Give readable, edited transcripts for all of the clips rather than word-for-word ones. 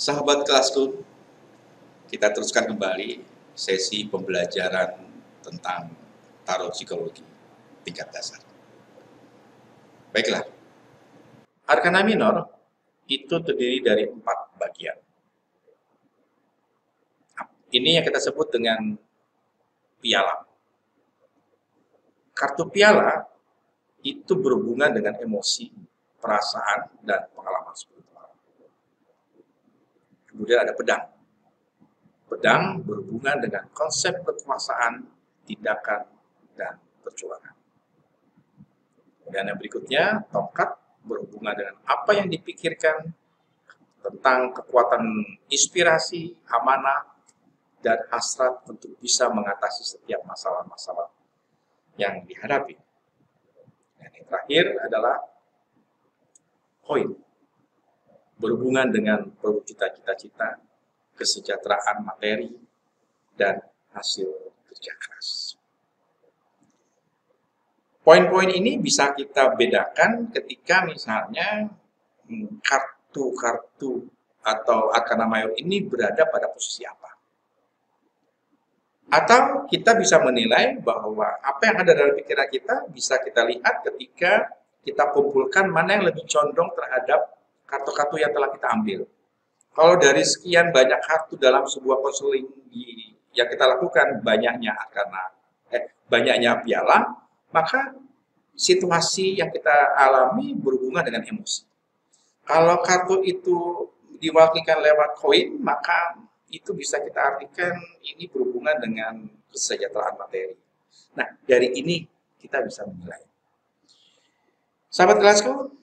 Sahabat kelasku, kita teruskan kembali sesi pembelajaran tentang tarot psikologi tingkat dasar. Baiklah, Arkana Minor itu terdiri dari 4 bagian. Ini yang kita sebut dengan piala. Kartu piala itu berhubungan dengan emosi, perasaan, dan pengalaman spiritual. Kemudian ada pedang. Pedang berhubungan dengan konsep kekuasaan, tindakan, dan perjuangan. Dan yang berikutnya, tongkat berhubungan dengan apa yang dipikirkan tentang kekuatan inspirasi, amanah, dan hasrat untuk bisa mengatasi setiap masalah-masalah yang dihadapi. Dan yang terakhir adalah koin, berhubungan dengan perwujudan cita-cita, kesejahteraan materi, dan hasil kerja keras. Poin-poin ini bisa kita bedakan ketika misalnya kartu-kartu atau arkana mayor ini berada pada posisi apa. Atau kita bisa menilai bahwa apa yang ada dalam pikiran kita bisa kita lihat ketika kita kumpulkan mana yang lebih condong terhadap kartu-kartu yang telah kita ambil. Kalau dari sekian banyak kartu dalam sebuah konseling yang kita lakukan, banyaknya piala, maka situasi yang kita alami berhubungan dengan emosi. Kalau kartu itu diwakilkan lewat koin, maka itu bisa kita artikan ini berhubungan dengan kesejahteraan materi. Nah, dari ini kita bisa menilai. Sahabat kelasku,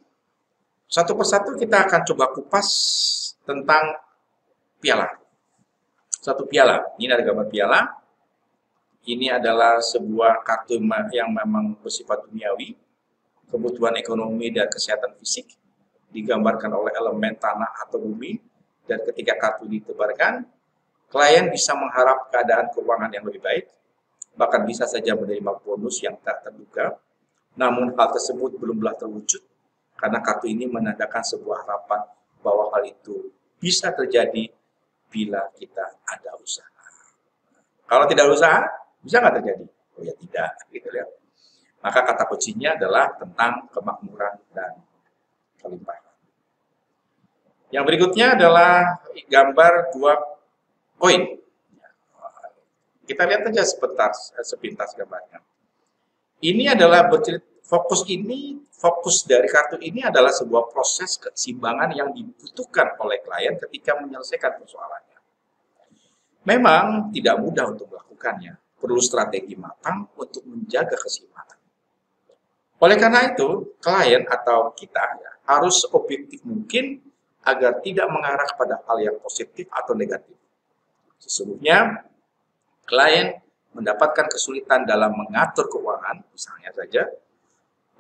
satu persatu kita akan coba kupas tentang piala. Satu piala, ini ada gambar piala. Ini adalah sebuah kartu yang memang bersifat duniawi, kebutuhan ekonomi dan kesehatan fisik, digambarkan oleh elemen tanah atau bumi, dan ketika kartu ditebarkan, klien bisa mengharap keadaan keuangan yang lebih baik, bahkan bisa saja menerima bonus yang tak terduga, namun hal tersebut belumlah terwujud, karena kartu ini menandakan sebuah harapan bahwa hal itu bisa terjadi bila kita ada usaha. Kalau tidak usaha, bisa nggak terjadi? Oh ya tidak, gitu ya. Maka kata kuncinya adalah tentang kemakmuran dan kelimpahan. Yang berikutnya adalah gambar 2 koin. Kita lihat saja sepintas gambarnya. Ini adalah fokus dari kartu ini adalah sebuah proses keseimbangan yang dibutuhkan oleh klien ketika menyelesaikan persoalannya. Memang tidak mudah untuk melakukannya, perlu strategi matang untuk menjaga keseimbangan. Oleh karena itu, klien atau kita harus objektif mungkin agar tidak mengarah pada hal yang positif atau negatif. Sesungguhnya, klien mendapatkan kesulitan dalam mengatur keuangan, misalnya saja,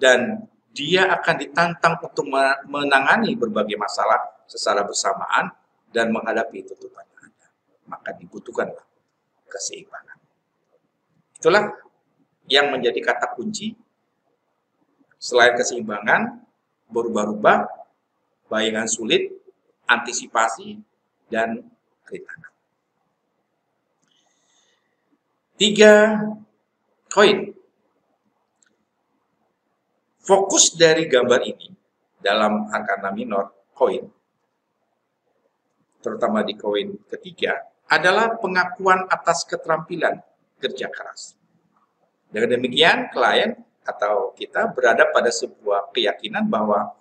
dan dia akan ditantang untuk menangani berbagai masalah secara bersamaan dan menghadapi tuntutan yang ada. Maka dibutuhkanlah keseimbangan. Itulah yang menjadi kata kunci. Selain keseimbangan, berubah-ubah, bayangan sulit, antisipasi, dan rintangan. 3 koin. Fokus dari gambar ini dalam arkana minor koin, terutama di koin ketiga, adalah pengakuan atas keterampilan kerja keras. Dengan demikian, klien atau kita berada pada sebuah keyakinan bahwa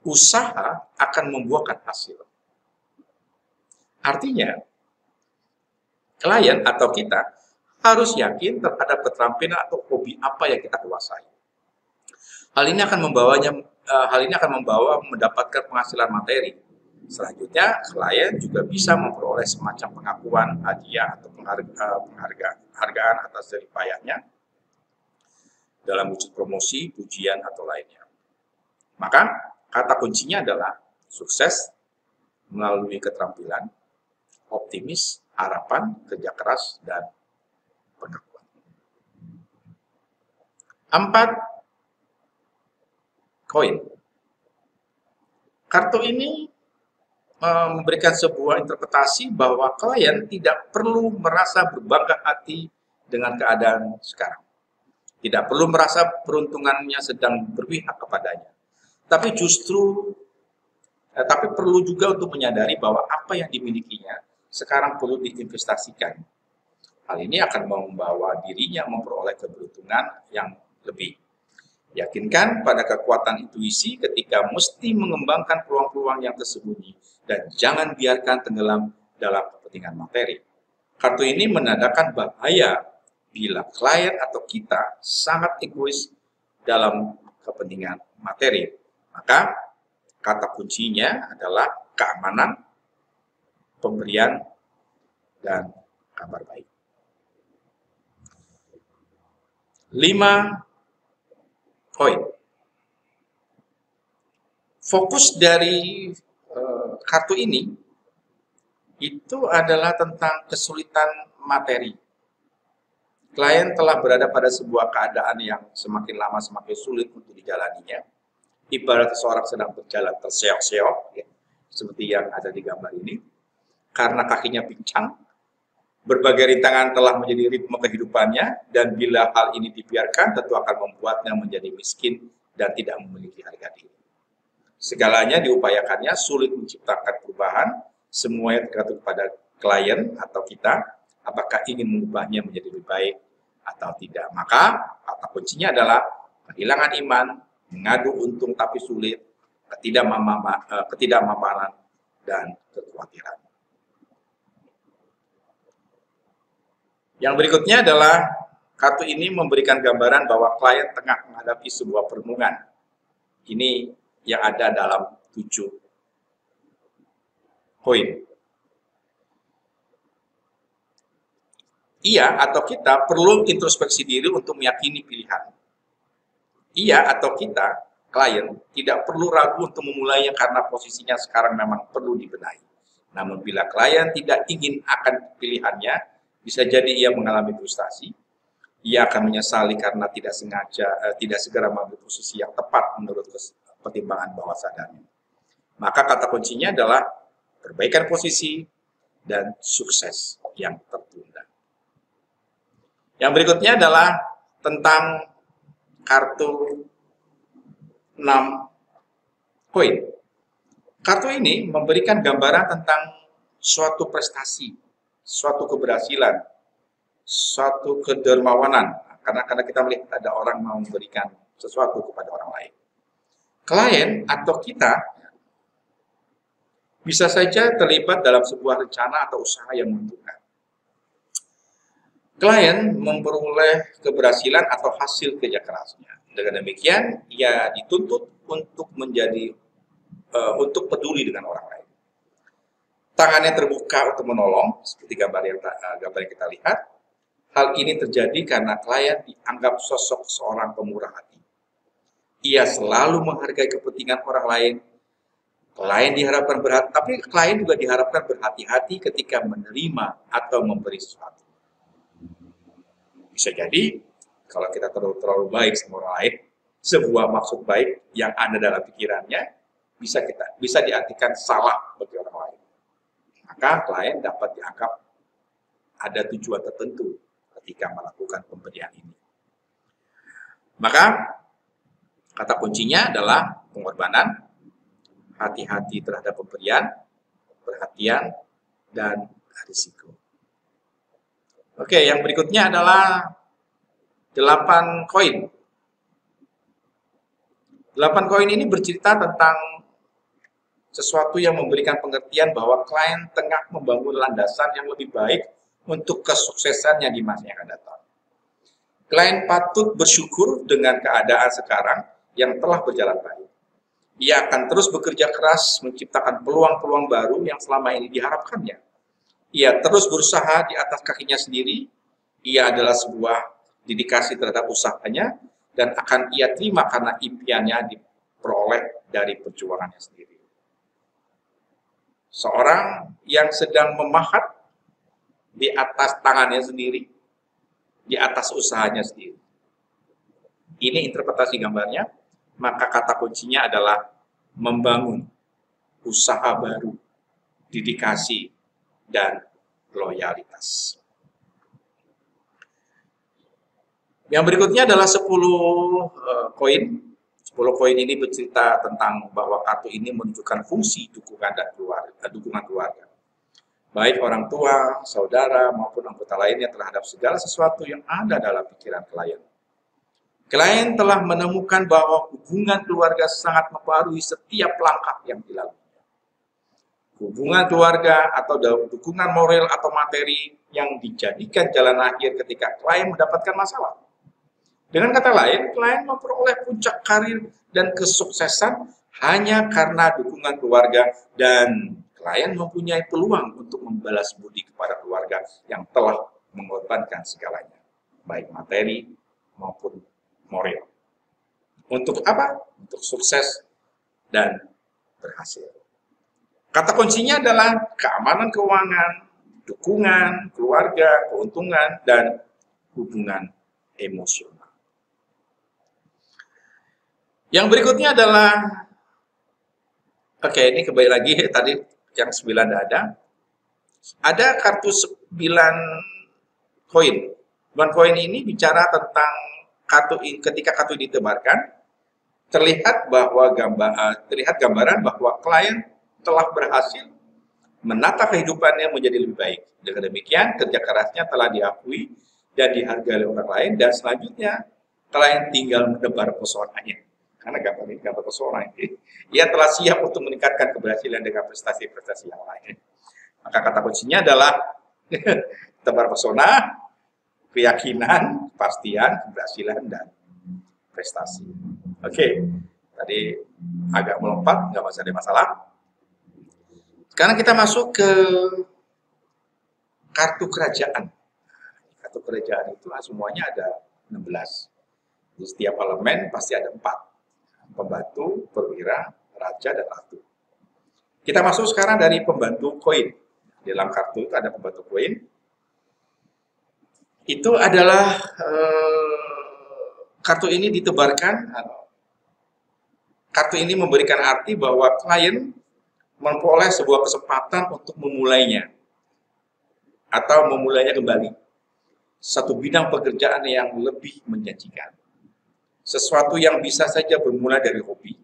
usaha akan membuahkan hasil. Artinya, klien atau kita harus yakin terhadap keterampilan atau hobi apa yang kita kuasai. Hal ini akan membawa mendapatkan penghasilan materi. Selanjutnya, klien juga bisa memperoleh semacam pengakuan, hadiah atau penghargaan atas jerih payahnya dalam wujud promosi, pujian atau lainnya. Maka kata kuncinya adalah sukses melalui keterampilan, optimis, harapan, kerja keras, dan pengakuan. 4 koin. Kartu ini memberikan sebuah interpretasi bahwa klien tidak perlu merasa berbangga hati dengan keadaan sekarang. Tidak perlu merasa peruntungannya sedang berpihak kepadanya. Tapi tapi perlu juga untuk menyadari bahwa apa yang dimilikinya sekarang perlu diinvestasikan. Hal ini akan membawa dirinya memperoleh keberuntungan yang lebih. Yakinkan pada kekuatan intuisi ketika mesti mengembangkan peluang-peluang yang tersembunyi dan jangan biarkan tenggelam dalam kepentingan materi. Kartu ini menandakan bahaya bila klien atau kita sangat egois dalam kepentingan materi. Maka kata kuncinya adalah keamanan, pemberian, dan kabar baik. 5 poin. Fokus dari kartu ini itu adalah tentang kesulitan materi. Klien telah berada pada sebuah keadaan yang semakin lama semakin sulit untuk dijalaninya. Ibarat seseorang sedang berjalan terseok-seok, ya, seperti yang ada di gambar ini. Karena kakinya pincang, berbagai rintangan telah menjadi ritme kehidupannya, dan bila hal ini dibiarkan tentu akan membuatnya menjadi miskin dan tidak memiliki harga diri. Segalanya diupayakannya, sulit menciptakan perubahan, semuanya tergantung pada klien atau kita, apakah ingin mengubahnya menjadi lebih baik atau tidak. Maka kata kuncinya adalah kehilangan iman, mengadu untung tapi sulit, ketidakmapanan, dan kekhawatiran. Yang berikutnya adalah kartu ini memberikan gambaran bahwa klien tengah menghadapi sebuah perenungan. Ini yang ada dalam 7 poin. Ia atau kita perlu introspeksi diri untuk meyakini pilihan. Ia atau kita, klien, tidak perlu ragu untuk memulainya karena posisinya sekarang memang perlu dibenahi. Namun bila klien tidak ingin akan pilihannya, bisa jadi ia mengalami frustasi. Ia akan menyesali karena tidak segera mengambil posisi yang tepat menurut pertimbangan bawah sadarnya. Maka kata kuncinya adalah perbaikan posisi dan sukses yang tertunda. Yang berikutnya adalah tentang kartu 6 poin. Kartu ini memberikan gambaran tentang suatu prestasi, suatu keberhasilan, suatu kedermawanan, karena kita melihat ada orang mau memberikan sesuatu kepada orang lain. Klien atau kita bisa saja terlibat dalam sebuah rencana atau usaha yang menguntungkan. Klien memperoleh keberhasilan atau hasil kerja kerasnya. Dengan demikian, ia dituntut untuk untuk peduli dengan orang lain. Tangannya terbuka untuk menolong, seperti gambar yang kita lihat. Hal ini terjadi karena klien dianggap sosok seorang pemurah hati. Ia selalu menghargai kepentingan orang lain. Klien juga diharapkan berhati-hati ketika menerima atau memberi sesuatu. Bisa jadi kalau kita terlalu baik sama orang lain, sebuah maksud baik yang ada dalam pikirannya bisa diartikan salah bagi orang lain. Maka klien dapat dianggap ada tujuan tertentu ketika melakukan pemberian ini. Maka kata kuncinya adalah pengorbanan, hati-hati terhadap pemberian, perhatian, dan risiko. Oke, yang berikutnya adalah 8 koin. 8 koin ini bercerita tentang sesuatu yang memberikan pengertian bahwa klien tengah membangun landasan yang lebih baik untuk kesuksesannya di masa yang akan datang. Klien patut bersyukur dengan keadaan sekarang yang telah berjalan baik. Ia akan terus bekerja keras menciptakan peluang-peluang baru yang selama ini diharapkannya. Ia terus berusaha di atas kakinya sendiri. Ia adalah sebuah dedikasi terhadap usahanya dan akan ia terima karena impiannya diperoleh dari perjuangannya sendiri. Seorang yang sedang memahat di atas tangannya sendiri, di atas usahanya sendiri. Ini interpretasi gambarnya, maka kata kuncinya adalah membangun usaha baru dedikasi, dan loyalitas. Yang berikutnya adalah 10 koin. 10 koin ini bercerita tentang bahwa kartu ini menunjukkan fungsi dukungan dan dukungan keluarga. Baik orang tua, saudara, maupun anggota lainnya terhadap segala sesuatu yang ada dalam pikiran klien. Klien telah menemukan bahwa hubungan keluarga sangat mempengaruhi setiap langkah yang dilalui. Hubungan keluarga atau dukungan moral atau materi yang dijadikan jalan akhir ketika klien mendapatkan masalah. Dengan kata lain, klien memperoleh puncak karir dan kesuksesan hanya karena dukungan keluarga, dan klien mempunyai peluang untuk membalas budi kepada keluarga yang telah mengorbankan segalanya, baik materi maupun moral. Untuk apa? Untuk sukses dan berhasil. Kata kuncinya adalah keamanan keuangan, dukungan, keluarga, keuntungan, dan hubungan emosional. Yang berikutnya adalah, oke, ini kembali lagi tadi yang 9 ada. Ada kartu 9 koin. 9 koin ini bicara tentang ketika kartu ditebarkan, terlihat gambaran bahwa klien telah berhasil menata kehidupannya menjadi lebih baik. Dengan demikian, kerja kerasnya telah diakui dan dihargai oleh orang lain, dan selanjutnya klien tinggal menebar pesonanya. Karena gambar pesona ini, ia telah siap untuk meningkatkan keberhasilan dengan prestasi-prestasi yang lain. Maka kata kuncinya adalah tebar pesona, keyakinan, kepastian, keberhasilan, dan prestasi. Oke, tadi agak melompat, nggak ada masalah. Sekarang kita masuk ke kartu kerajaan. Kartu kerajaan itu semuanya ada 16. Di setiap elemen pasti ada 4. Pembantu, perwira, raja, dan ratu. Kita masuk sekarang dari pembantu koin. Di dalam kartu itu ada pembantu koin. Itu adalah kartu ini ditebarkan. Kartu ini memberikan arti bahwa klien memperoleh sebuah kesempatan untuk memulainya atau memulainya kembali. Satu bidang pekerjaan yang lebih menjanjikan. Sesuatu yang bisa saja bermula dari hobi,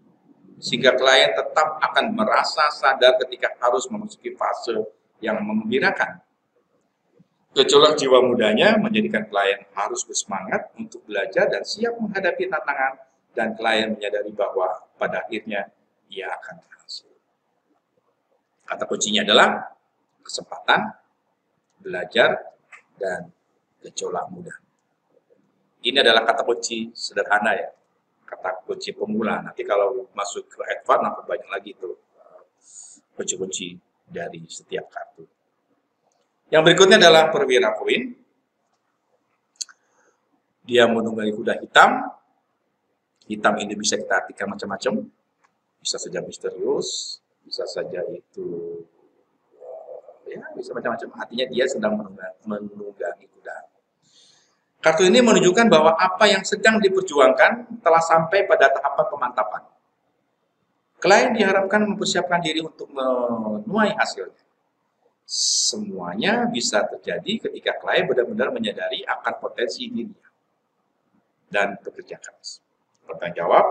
sehingga klien tetap akan merasa sadar ketika harus memasuki fase yang menggembirakan. Gejolak jiwa mudanya menjadikan klien harus bersemangat untuk belajar dan siap menghadapi tantangan, dan klien menyadari bahwa pada akhirnya ia akan berhasil. Kata kuncinya adalah kesempatan, belajar, dan gejolak muda. Ini adalah kata kunci sederhana ya, kata kunci pemula. Nanti kalau masuk ke advance, nampak banyak lagi tuh kunci-kunci dari setiap kartu. Yang berikutnya adalah perwira koin. Dia menunggangi kuda hitam. Hitam ini bisa kita artikan macam-macam. Bisa saja misterius, bisa saja itu ya bisa macam-macam. Artinya dia sedang menunggangi kuda. Kartu ini menunjukkan bahwa apa yang sedang diperjuangkan telah sampai pada tahapan pemantapan. Klien diharapkan mempersiapkan diri untuk menuai hasilnya. Semuanya bisa terjadi ketika klien benar-benar menyadari akan potensi dirinya dan bekerja keras, bertanggung jawab,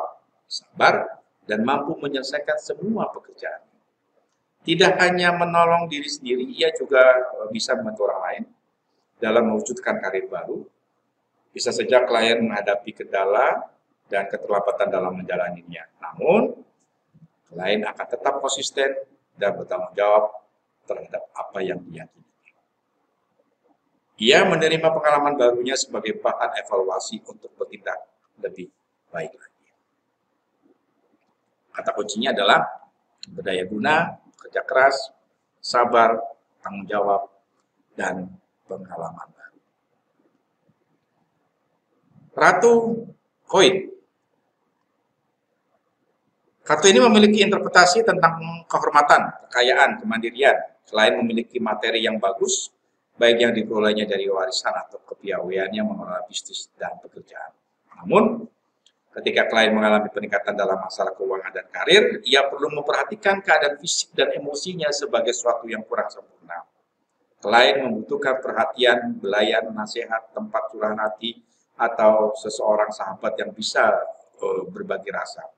sabar, dan mampu menyelesaikan semua pekerjaan. Tidak hanya menolong diri sendiri, ia juga bisa membantu orang lain dalam mewujudkan karir baru. Bisa saja klien menghadapi kendala dan keterlambatan dalam menjalaninya. Namun, klien akan tetap konsisten dan bertanggung jawab terhadap apa yang diyakini. Ia menerima pengalaman barunya sebagai bahan evaluasi untuk bertindak lebih baik lagi. Kata kuncinya adalah berdaya guna, kerja keras, sabar, tanggung jawab, dan pengalaman baru. Ratu koin. Kartu ini memiliki interpretasi tentang kehormatan, kekayaan, kemandirian. Selain memiliki materi yang bagus, baik yang diperolehnya dari warisan atau kepiawaiannya mengelola bisnis dan pekerjaan. Namun, Ketika klien mengalami peningkatan dalam masalah keuangan dan karir, ia perlu memperhatikan keadaan fisik dan emosinya sebagai sesuatu yang kurang sempurna. Klien membutuhkan perhatian, belayan, nasihat, tempat curahan hati, atau seseorang sahabat yang bisa berbagi rasa.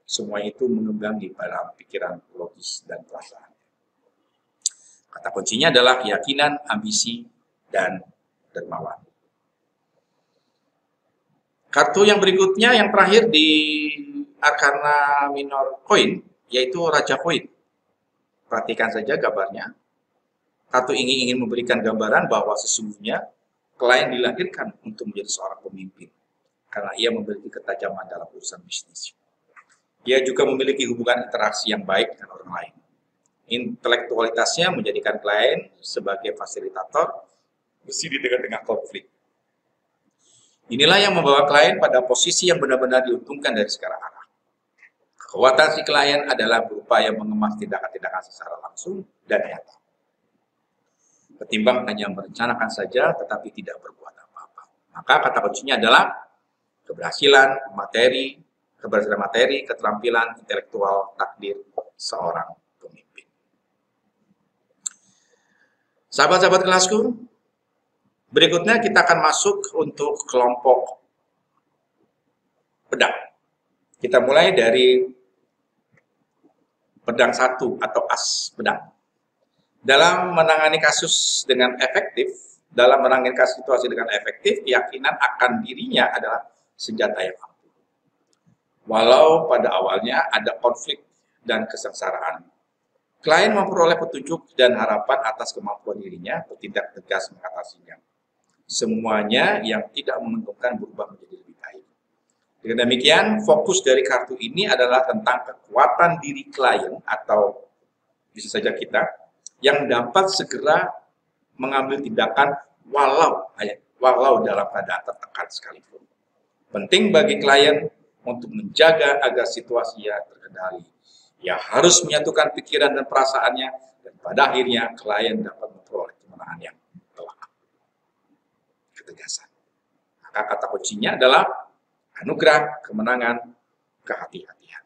Semua itu mengembanggi dalam pikiran logis dan perasaan. Kata kuncinya adalah keyakinan, ambisi, dan dermawan. Kartu yang berikutnya, yang terakhir di Arkana Minor Koin, yaitu Raja Koin. Perhatikan saja gambarnya. Kartu ini ingin memberikan gambaran bahwa sesungguhnya klien dilahirkan untuk menjadi seorang pemimpin, karena ia memiliki ketajaman dalam urusan bisnis. Ia juga memiliki hubungan interaksi yang baik dengan orang lain. Intelektualitasnya menjadikan klien sebagai fasilitator meski di tengah-tengah konflik. Inilah yang membawa klien pada posisi yang benar-benar diuntungkan dari segala arah. Kekuatan si klien adalah berupaya mengemas tindakan-tindakan secara langsung dan nyata, ketimbang hanya merencanakan saja tetapi tidak berbuat apa-apa. Maka kata kuncinya adalah keberhasilan materi, keterampilan intelektual, takdir seorang pemimpin. Sahabat-sahabat kelasku, berikutnya kita akan masuk untuk kelompok pedang. Kita mulai dari pedang 1 atau as pedang. Dalam menangani kasus dengan efektif, dalam menangani situasi dengan efektif, keyakinan akan dirinya adalah senjata yang ampuh. Walau pada awalnya ada konflik dan kesengsaraan, klien memperoleh petunjuk dan harapan atas kemampuan dirinya bertindak tegas mengatasinya. Semuanya yang tidak menguntungkan berubah menjadi lebih baik. Dengan demikian, fokus dari kartu ini adalah tentang kekuatan diri klien atau bisa saja kita yang dapat segera mengambil tindakan walau dalam keadaan tertekan sekalipun. Penting bagi klien untuk menjaga agar situasinya terkendali. Ia harus menyatukan pikiran dan perasaannya, dan pada akhirnya klien dapat memperoleh kemenangan yang telak. Ketegasan. Maka kata kuncinya adalah anugerah, kemenangan, kehati-hatian.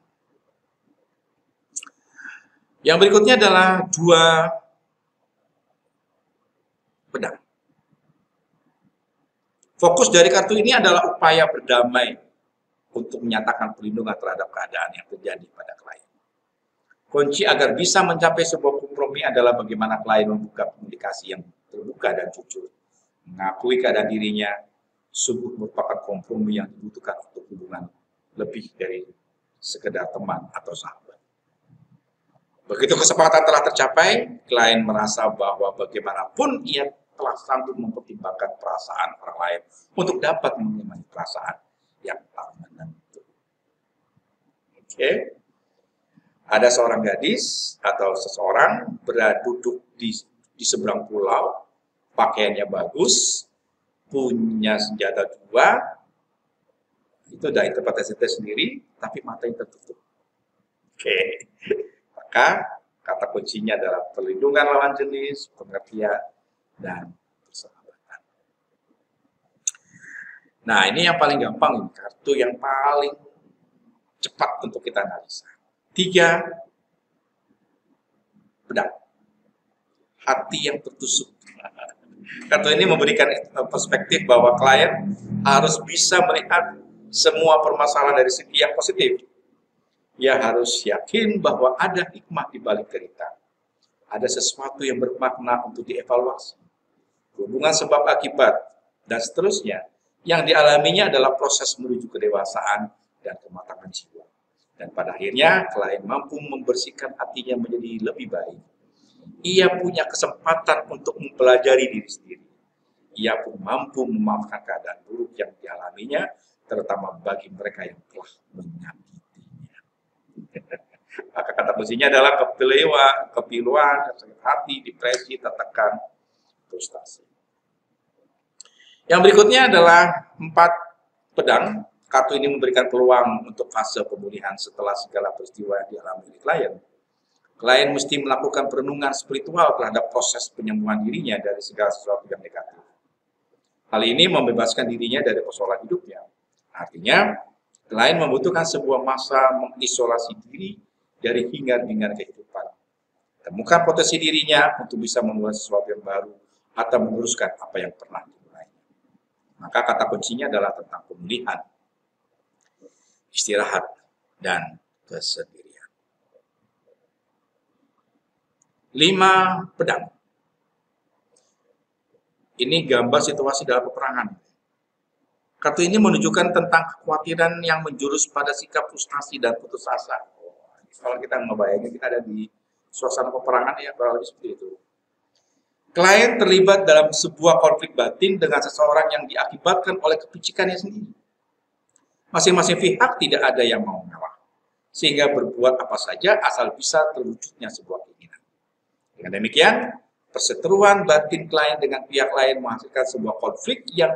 Yang berikutnya adalah 2 pedang. Fokus dari kartu ini adalah upaya berdamai untuk menyatakan perlindungan terhadap keadaan yang terjadi pada klien. Kunci agar bisa mencapai sebuah kompromi adalah bagaimana klien membuka komunikasi yang terbuka dan jujur, mengakui keadaan dirinya, sungguh merupakan kompromi yang dibutuhkan untuk hubungan lebih dari sekedar teman atau sahabat. Begitu kesepakatan telah tercapai, klien merasa bahwa bagaimanapun ia telah sanggup mempertimbangkan perasaan orang lain untuk dapat menemani perasaan yang tak menentu. Oke. Ada seorang gadis atau seseorang duduk di seberang pulau, pakaiannya bagus, punya senjata 2, itu udah interpretasi sendiri, tapi matanya tertutup. Oke. Maka kata kuncinya adalah perlindungan lawan jenis, pengertian, dan persahabatan. Nah, ini yang paling gampang, kartu yang paling cepat untuk kita analisa. 3 pedang. Hati yang tertusuk. Kartu ini memberikan perspektif bahwa klien harus bisa melihat semua permasalahan dari segi yang positif. Ia harus yakin bahwa ada hikmah di balik cerita. Ada sesuatu yang bermakna untuk dievaluasi. Hubungan sebab akibat, dan seterusnya. Yang dialaminya adalah proses menuju kedewasaan dan kematangan jiwa. Dan pada akhirnya, klien mampu membersihkan hatinya menjadi lebih baik. Ia punya kesempatan untuk mempelajari diri sendiri. Ia pun mampu memaafkan keadaan buruk yang dialaminya, terutama bagi mereka yang telah menyakitinya. Maka kata kuncinya adalah kepiluan, sakit hati, depresi, tertekan, frustasi. Yang berikutnya adalah 4 pedang. Kartu ini memberikan peluang untuk fase pemulihan setelah segala peristiwa yang dialami oleh klien. Klien mesti melakukan perenungan spiritual terhadap proses penyembuhan dirinya dari segala sesuatu yang negatif. Hal ini membebaskan dirinya dari persoalan hidupnya. Artinya, Klien membutuhkan sebuah masa mengisolasi diri dari hingar-bingar kehidupan. Temukan potensi dirinya untuk bisa memulai sesuatu yang baru atau meneruskan apa yang pernah dimulai. Maka kata kuncinya adalah tentang pemulihan, istirahat, dan kesendirian. 5 pedang. Ini gambar situasi dalam peperangan. Kartu ini menunjukkan tentang kekhawatiran yang menjurus pada sikap frustasi dan putus asa. Kalau kita ngebayangin kita ada di suasana peperangan ya kurang lebih seperti itu. Klien terlibat dalam sebuah konflik batin dengan seseorang yang diakibatkan oleh kepicikannya sendiri. Masing-masing pihak tidak ada yang mau mengalah, sehingga berbuat apa saja asal bisa terwujudnya sebuah keinginan. Dengan demikian, perseteruan batin klien dengan pihak lain menghasilkan sebuah konflik yang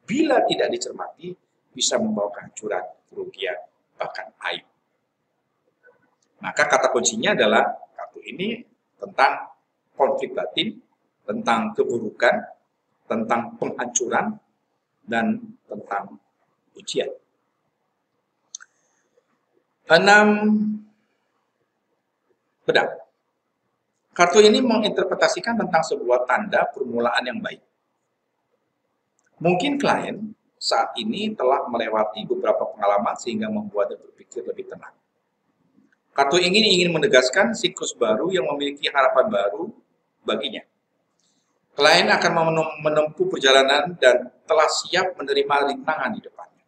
bila tidak dicermati bisa membawa kehancuran, kerugian, bahkan aib. Maka kata kuncinya adalah kartu ini tentang konflik batin, tentang keburukan, tentang penghancuran, dan tentang ujian. 6 pedang. Kartu ini menginterpretasikan tentang sebuah tanda permulaan yang baik. Mungkin klien saat ini telah melewati beberapa pengalaman sehingga membuatnya berpikir lebih tenang. Kartu ini ingin menegaskan siklus baru yang memiliki harapan baru baginya. Klien akan menempuh perjalanan dan telah siap menerima rintangan di depannya.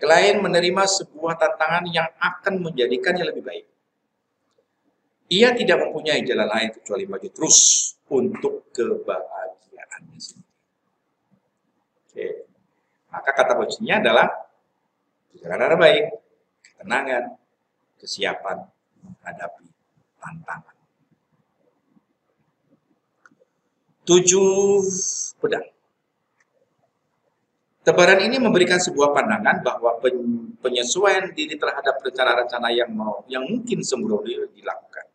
Klien menerima sebuah tantangan yang akan menjadikannya lebih baik. Ia tidak mempunyai jalan lain kecuali maju terus untuk kebahagiaannya sendiri. Oke. Maka kata kuncinya adalah perjalanan baik, ketenangan, kesiapan menghadapi tantangan. 7 pedang. Tebaran ini memberikan sebuah pandangan bahwa penyesuaian diri terhadap rencana-rencana yang mungkin sembrono dilakukan.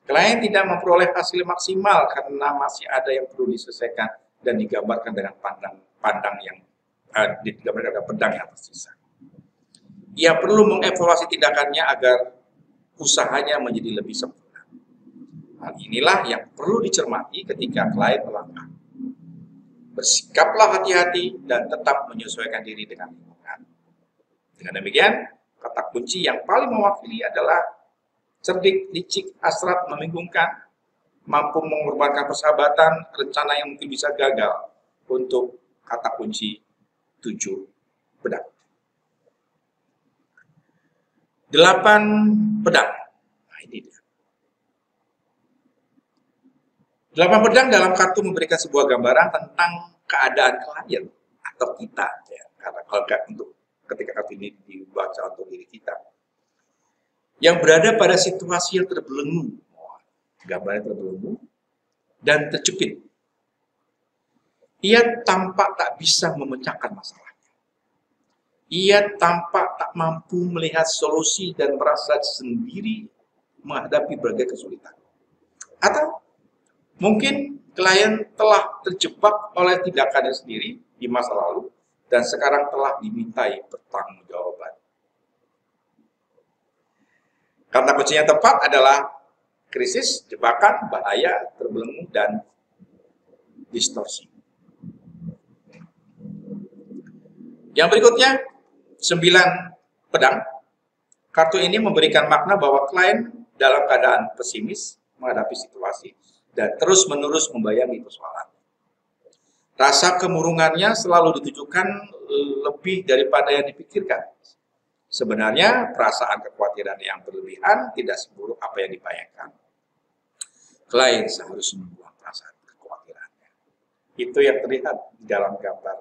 Klien tidak memperoleh hasil maksimal karena masih ada yang perlu diselesaikan dan digambarkan dengan pedang yang tersisa. Ia perlu mengevaluasi tindakannya agar usahanya menjadi lebih sempurna. Hal inilah yang perlu dicermati ketika klien melangkah. Bersikaplah hati-hati dan tetap menyesuaikan diri dengan lingkungan. Dengan demikian, kata kunci yang paling mewakili adalah cerdik, licik, hasrat, membingungkan, mampu mengorbankan persahabatan, rencana yang mungkin bisa gagal untuk kata kunci 7 pedang. 8 pedang. Nah, ini dia. 8 pedang dalam kartu memberikan sebuah gambaran tentang keadaan klien atau kita, ya. Karena kalau untuk ketika kartu ini dibaca untuk diri kita, yang berada pada situasi yang terbelenggu, gambarnya terbelenggu dan terjepit. Ia tampak tak bisa memecahkan masalahnya. Ia tampak tak mampu melihat solusi dan merasa sendiri menghadapi berbagai kesulitan. Atau mungkin klien telah terjebak oleh tindakannya sendiri di masa lalu dan sekarang telah dimintai pertanggungjawaban. Kata kuncinya tepat adalah krisis, jebakan, bahaya, terbelenggu, dan distorsi. Yang berikutnya, 9 pedang. Kartu ini memberikan makna bahwa klien dalam keadaan pesimis menghadapi situasi dan terus-menerus membayangi persoalan. Rasa kemurungannya selalu ditujukan lebih daripada yang dipikirkan. Sebenarnya perasaan kekhawatiran yang berlebihan tidak seburuk apa yang dibayangkan. Klien seharusnya membuang perasaan kekhawatirannya. Itu yang terlihat di dalam gambar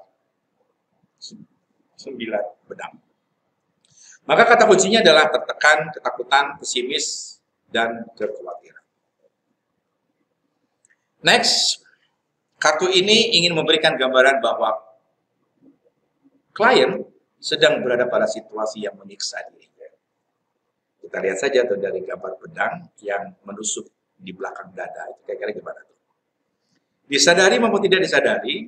9 pedang. Maka kata kuncinya adalah tertekan, ketakutan, pesimis, dan kekhawatiran. Next, kartu ini ingin memberikan gambaran bahwa klien sedang berada pada situasi yang menyiksa dirinya. Kita lihat saja tuh dari gambar pedang yang menusuk di belakang dada. Itu kira-kira gimana tuh? Disadari maupun tidak disadari,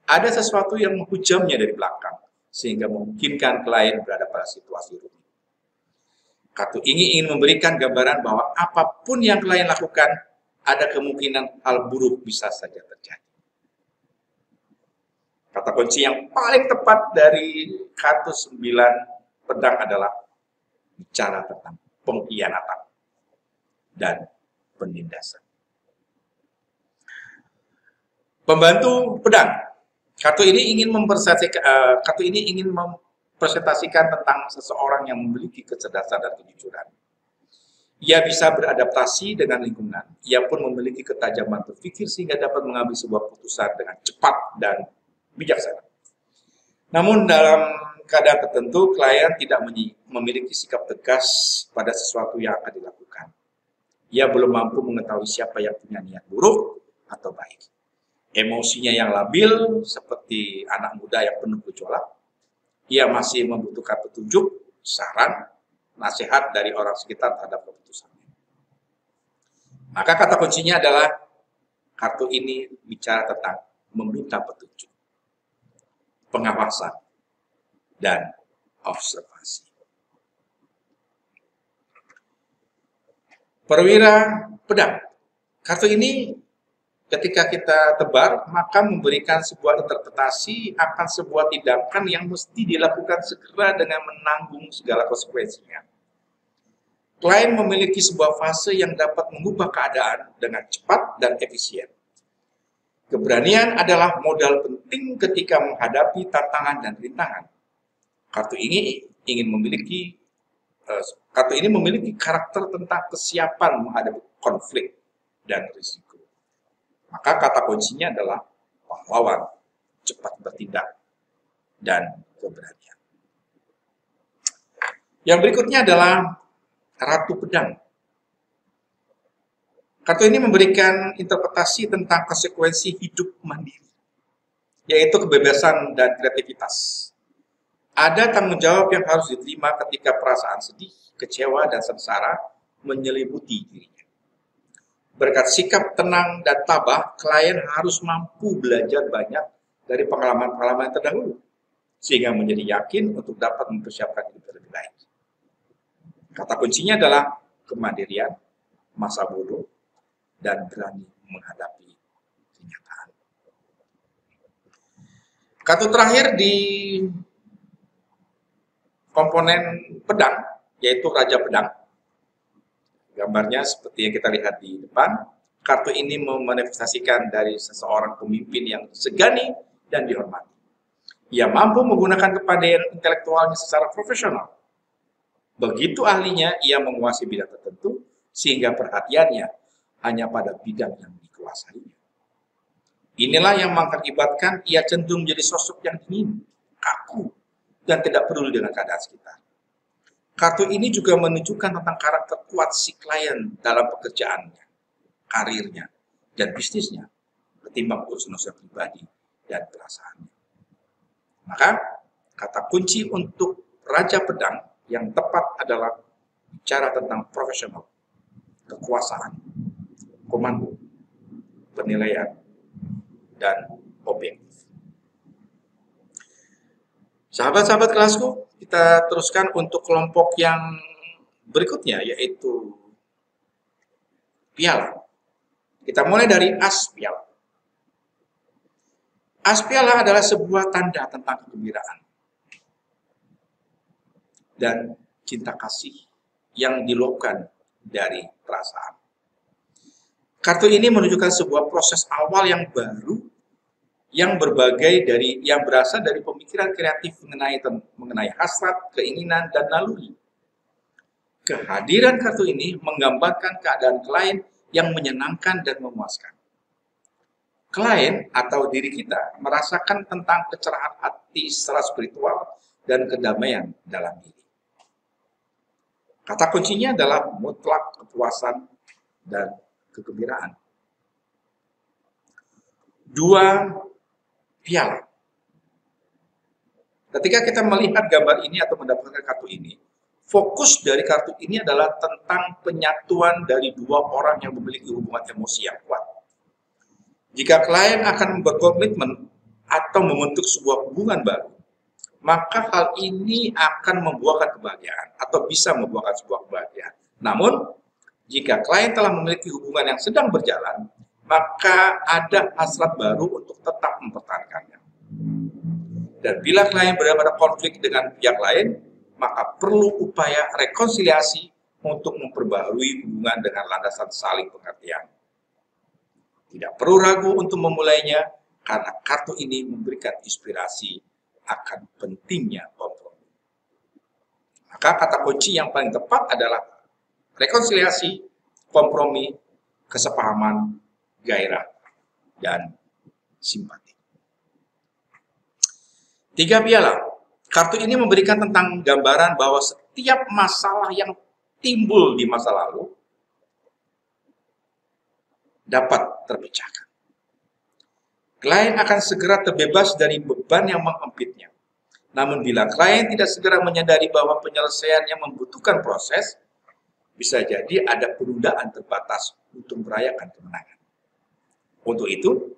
ada sesuatu yang menghujamnya dari belakang. sehingga memungkinkan klien berada pada situasi rumit. Kartu ini ingin memberikan gambaran bahwa apapun yang klien lakukan, ada kemungkinan hal buruk bisa saja terjadi. Kata kunci yang paling tepat dari kartu 9 pedang adalah bicara tentang pengkhianatan dan penindasan. Pembantu pedang. Kartu ini ingin mempresentasikan tentang seseorang yang memiliki kecerdasan dan kejujuran. Ia bisa beradaptasi dengan lingkungan. Ia pun memiliki ketajaman berpikir sehingga dapat mengambil sebuah keputusan dengan cepat dan bijaksana. Namun dalam keadaan tertentu, klien tidak memiliki sikap tegas pada sesuatu yang akan dilakukan. Ia belum mampu mengetahui siapa yang punya niat buruk atau baik. Emosinya yang labil, seperti anak muda yang penuh gejolak. Ia masih membutuhkan petunjuk, saran, nasihat dari orang sekitar terhadap keputusannya. Maka kata kuncinya adalah kartu ini bicara tentang meminta petunjuk, pengawasan, dan observasi. Perwira pedang. Kartu ini ketika kita tebar, maka memberikan sebuah interpretasi akan sebuah tindakan yang mesti dilakukan segera dengan menanggung segala konsekuensinya. Klien memiliki sebuah fase yang dapat mengubah keadaan dengan cepat dan efisien. Keberanian adalah modal penting ketika menghadapi tantangan dan rintangan. Kartu ini memiliki karakter tentang kesiapan menghadapi konflik dan risiko. Maka kata kuncinya adalah pahlawan, cepat bertindak, dan keberanian. Yang berikutnya adalah Ratu Pedang. Kartu ini memberikan interpretasi tentang konsekuensi hidup mandiri, yaitu kebebasan dan kreativitas. Ada tanggung jawab yang harus diterima ketika perasaan sedih, kecewa, dan sengsara menyelimuti dirinya. Berkat sikap tenang dan tabah, klien harus mampu belajar banyak dari pengalaman-pengalaman terdahulu, sehingga menjadi yakin untuk dapat mempersiapkan hidup lebih baik. Kata kuncinya adalah kemandirian, masa bodoh, dan berani menghadapi kenyataan. Kartu terakhir di komponen pedang, yaitu Raja Pedang. Gambarnya seperti yang kita lihat di depan. Kartu ini memanifestasikan dari seseorang pemimpin yang segani dan dihormati. Ia mampu menggunakan kepandaian intelektualnya secara profesional. Begitu ahlinya, ia menguasai bidang tertentu, sehingga perhatiannya hanya pada bidang yang dikuasainya. Inilah yang mengakibatkan ia cenderung menjadi sosok yang dingin, kaku, dan tidak peduli dengan keadaan sekitar. Kartu ini juga menunjukkan tentang karakter kuat si klien dalam pekerjaannya, karirnya, dan bisnisnya, ketimbang urusan-urusan pribadi dan perasaannya. Maka, kata kunci untuk Raja Pedang yang tepat adalah bicara tentang profesional, kekuasaan, komando, penilaian, dan objektif. Sahabat-sahabat kelasku, kita teruskan untuk kelompok yang berikutnya, yaitu piala. Kita mulai dari as piala. As piala adalah sebuah tanda tentang kegembiraan dan cinta kasih yang diluapkan dari perasaan. Kartu ini menunjukkan sebuah proses awal yang baru yang berasal dari pemikiran kreatif mengenai hasrat, keinginan, dan naluri. Kehadiran kartu ini menggambarkan keadaan klien yang menyenangkan dan memuaskan. Klien atau diri kita merasakan tentang kecerahan hati secara spiritual dan kedamaian dalam diri. Kata kuncinya adalah mutlak kepuasan dan kegembiraan. 2 piala. Ketika kita melihat gambar ini atau mendapatkan kartu ini, fokus dari kartu ini adalah tentang penyatuan dari 2 orang yang memiliki hubungan emosi yang kuat. Jika klien akan berkomitmen atau membentuk sebuah hubungan baru, maka hal ini akan membuahkan kebahagiaan atau bisa membuahkan sebuah kebahagiaan. Namun, jika klien telah memiliki hubungan yang sedang berjalan, maka ada hasrat baru untuk tetap mempertahankannya. Dan bila klien berada pada konflik dengan pihak lain, maka perlu upaya rekonsiliasi untuk memperbarui hubungan dengan landasan saling pengertian. Tidak perlu ragu untuk memulainya, karena kartu ini memberikan inspirasi akan pentingnya kompromi. Maka kata kunci yang paling tepat adalah rekonsiliasi, kompromi, kesepahaman, gairah, dan simpati. 3 piala. Kartu ini memberikan tentang gambaran bahwa setiap masalah yang timbul di masa lalu dapat terpecahkan. Klien akan segera terbebas dari beban yang menghempitnya. Namun bila klien tidak segera menyadari bahwa penyelesaiannya membutuhkan proses, bisa jadi ada penundaan terbatas untuk merayakan kemenangan. Untuk itu,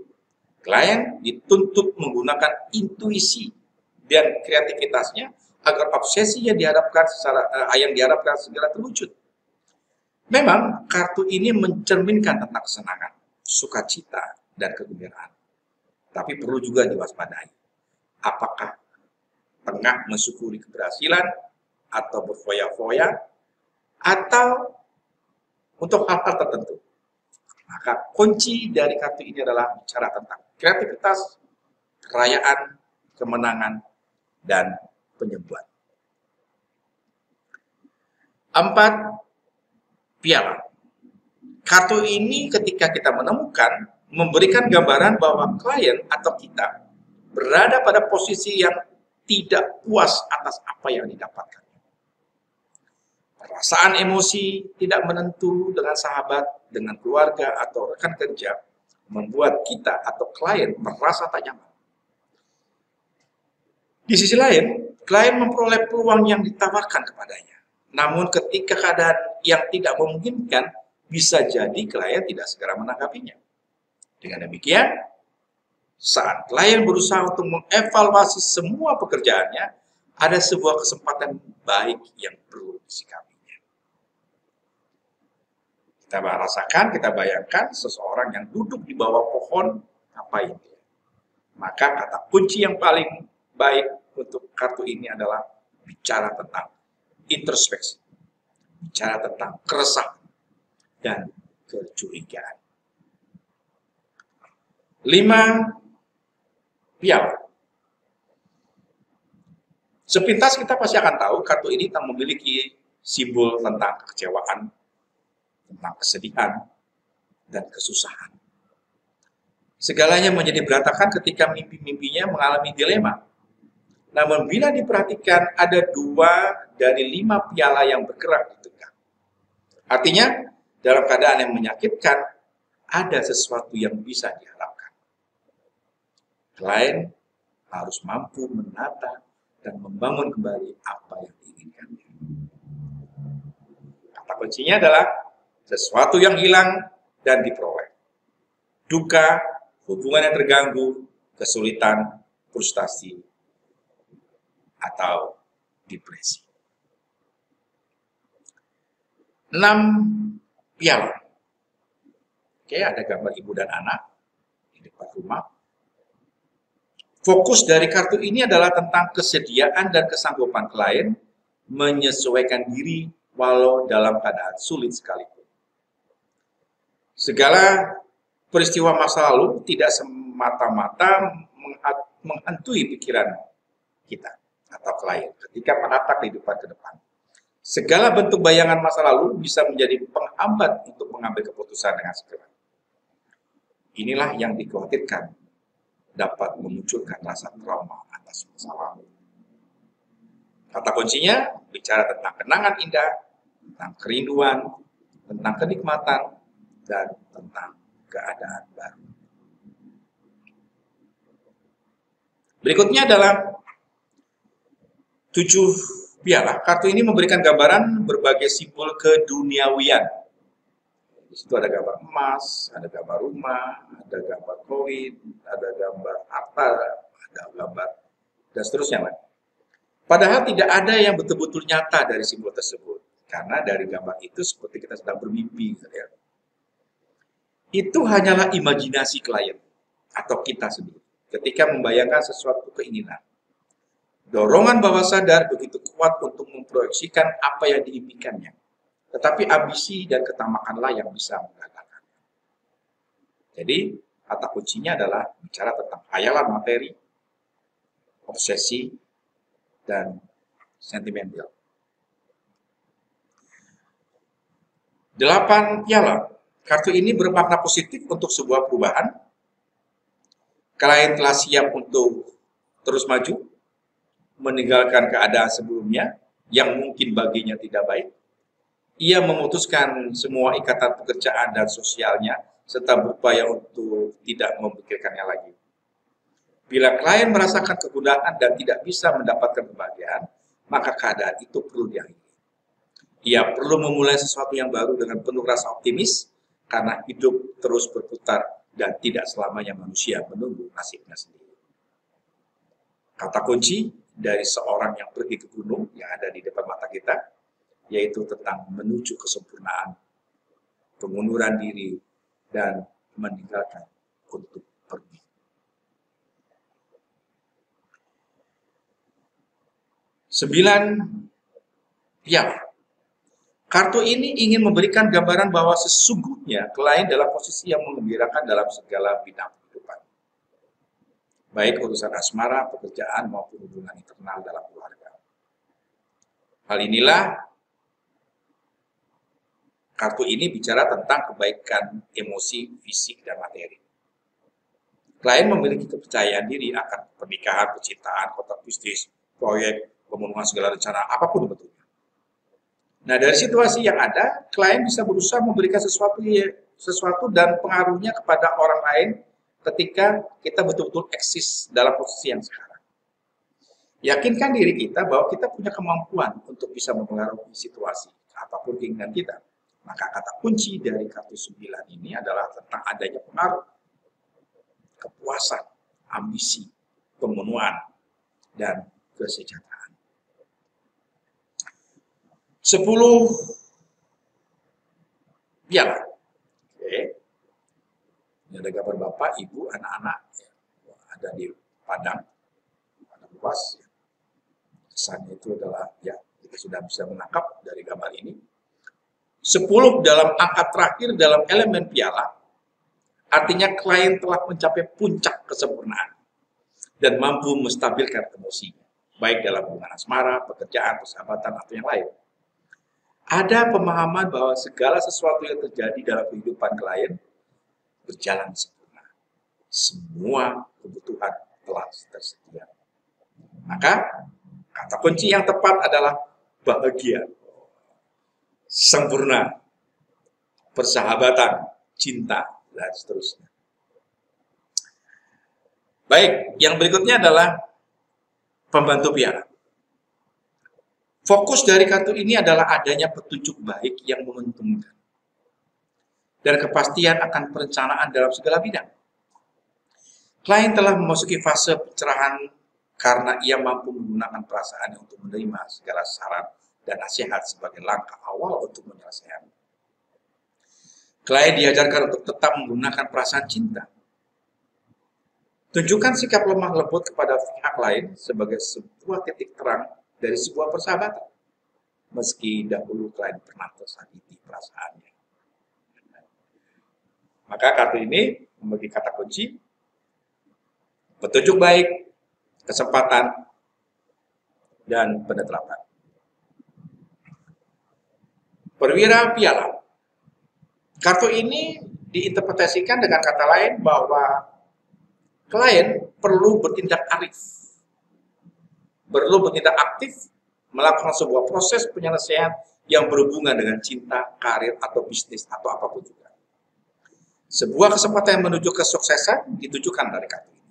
klien dituntut menggunakan intuisi dan kreativitasnya agar obsesi yang diharapkan segera terwujud. Memang kartu ini mencerminkan tentang kesenangan, sukacita, dan kegembiraan. Tapi perlu juga diwaspadai. Apakah tengah mensyukuri keberhasilan atau berfoya-foya atau untuk hal-hal tertentu. Maka kunci dari kartu ini adalah bicara tentang kreativitas, perayaan, kemenangan, dan penyembuhan. 4 piala. Kartu ini ketika kita menemukan memberikan gambaran bahwa klien atau kita berada pada posisi yang tidak puas atas apa yang didapatkan. Perasaan emosi tidak menentu dengan sahabat, dengan keluarga, atau rekan kerja membuat kita atau klien merasa tak nyaman. Di sisi lain, klien memperoleh peluang yang ditawarkan kepadanya. Namun ketika keadaan yang tidak memungkinkan, bisa jadi klien tidak segera menanggapinya. Dengan demikian, saat klien berusaha untuk mengevaluasi semua pekerjaannya, ada sebuah kesempatan baik yang perlu disikapinya. Kita rasakan, kita bayangkan seseorang yang duduk di bawah pohon, ngapain dia? Maka kata kunci yang paling baik untuk kartu ini adalah bicara tentang introspeksi, bicara tentang keresahan dan kecurigaan. 5 piala. Sepintas kita pasti akan tahu kartu ini memiliki simbol tentang kekecewaan, tentang kesedihan, dan kesusahan. Segalanya menjadi berantakan ketika mimpi-mimpinya mengalami dilema. Namun bila diperhatikan ada 2 dari 5 piala yang bergerak di tengah. Artinya dalam keadaan yang menyakitkan ada sesuatu yang bisa diharapkan. Klien harus mampu menata dan membangun kembali apa yang diinginkannya. Kata kuncinya adalah sesuatu yang hilang dan diperoleh. Duka, hubungan yang terganggu, kesulitan, frustasi, atau depresi. 6 piala. Oke, ada gambar ibu dan anak di depan rumah. Fokus dari kartu ini adalah tentang kesediaan dan kesanggupan klien menyesuaikan diri walau dalam keadaan sulit sekalipun. Segala peristiwa masa lalu tidak semata-mata menghantui pikiran kita atau klien ketika menatap kehidupan ke depan. Segala bentuk bayangan masa lalu bisa menjadi penghambat untuk mengambil keputusan dengan segera. Inilah yang dikhawatirkan dapat memunculkan rasa trauma atas masa lalu. Kata kuncinya bicara tentang kenangan indah, tentang kerinduan, tentang kenikmatan, dan tentang keadaan baru. Berikutnya adalah 7 piala. Kartu ini memberikan gambaran berbagai simbol keduniawian. Di situ ada gambar emas, ada gambar rumah, ada gambar koin, ada gambar harta, ada gambar dan seterusnya. Padahal tidak ada yang betul-betul nyata dari simbol tersebut. Karena dari gambar itu seperti kita sedang bermimpi. Ya. Itu hanyalah imajinasi klien atau kita sendiri ketika membayangkan sesuatu keinginan. Dorongan bawah sadar begitu kuat untuk memproyeksikan apa yang diimpikannya. Tetapi ambisi dan ketamakanlah yang bisa menggagalkan. Jadi, kata kuncinya adalah bicara tentang hayalan materi, obsesi, dan sentimental. 8 piala. Kartu ini bermakna positif untuk sebuah perubahan. Klien telah siap untuk terus maju, meninggalkan keadaan sebelumnya yang mungkin baginya tidak baik. Ia memutuskan semua ikatan pekerjaan dan sosialnya serta berupaya untuk tidak memikirkannya lagi. Bila klien merasakan kegundahan dan tidak bisa mendapatkan kebahagiaan, maka keadaan itu perlu diakhiri. Ia perlu memulai sesuatu yang baru dengan penuh rasa optimis, karena hidup terus berputar dan tidak selamanya manusia menunggu nasibnya sendiri. Kata kunci dari seorang yang pergi ke gunung yang ada di depan mata kita, yaitu tentang menuju kesempurnaan, pengunduran diri, dan meninggalkan untuk pergi. Sembilan piala. Kartu ini ingin memberikan gambaran bahwa sesungguhnya klien dalam posisi yang menggembirakan dalam segala bidang kehidupan. Baik urusan asmara, pekerjaan, maupun hubungan internal dalam keluarga. Hal inilah kartu ini bicara tentang kebaikan emosi, fisik, dan materi. Klien memiliki kepercayaan diri akan pernikahan, percintaan, kontrak bisnis, proyek, pemenuhan segala rencana, apapun bentuknya. Nah, dari situasi yang ada, klien bisa berusaha memberikan sesuatu dan pengaruhnya kepada orang lain ketika kita betul-betul eksis dalam posisi yang sekarang. Yakinkan diri kita bahwa kita punya kemampuan untuk bisa mempengaruhi situasi, apapun keinginan kita. Maka kata kunci dari kartu 9 ini adalah tentang adanya pengaruh, kepuasan, ambisi, pemenuhan, dan kesejahteraan. 10 piala. Oke. Ini ada gambar bapak, ibu, anak-anak. Ada di padang, ada luas. Kesannya itu adalah, ya, kita sudah bisa menangkap dari gambar ini. 10 dalam angka terakhir dalam elemen piala, artinya klien telah mencapai puncak kesempurnaan dan mampu menstabilkan emosinya, baik dalam hubungan asmara, pekerjaan, persahabatan, atau yang lain. Ada pemahaman bahwa segala sesuatu yang terjadi dalam kehidupan klien berjalan sempurna. Semua kebutuhan telah tersedia. Maka, kata kunci yang tepat adalah bahagia, sempurna, persahabatan, cinta, dan seterusnya. Baik, yang berikutnya adalah pembantu piala. Fokus dari kartu ini adalah adanya petunjuk baik yang menguntungkan dan kepastian akan perencanaan dalam segala bidang. Klien telah memasuki fase pencerahan karena ia mampu menggunakan perasaannya untuk menerima segala saran dan nasihat sebagai langkah awal untuk menyelesaikan. Klien diajarkan untuk tetap menggunakan perasaan cinta. Tunjukkan sikap lemah lembut kepada pihak lain sebagai sebuah titik terang dari sebuah persahabatan, meski dahulu klien pernah tersakiti perasaannya. Maka kartu ini memiliki kata kunci, petunjuk baik, kesempatan, dan penetapan. Perwira piala. Kartu ini diinterpretasikan dengan kata lain bahwa klien perlu bertindak arif, perlu bertindak aktif, melakukan sebuah proses penyelesaian yang berhubungan dengan cinta, karir, atau bisnis, atau apapun juga. Sebuah kesempatan yang menuju kesuksesan ditujukan dari kartu ini.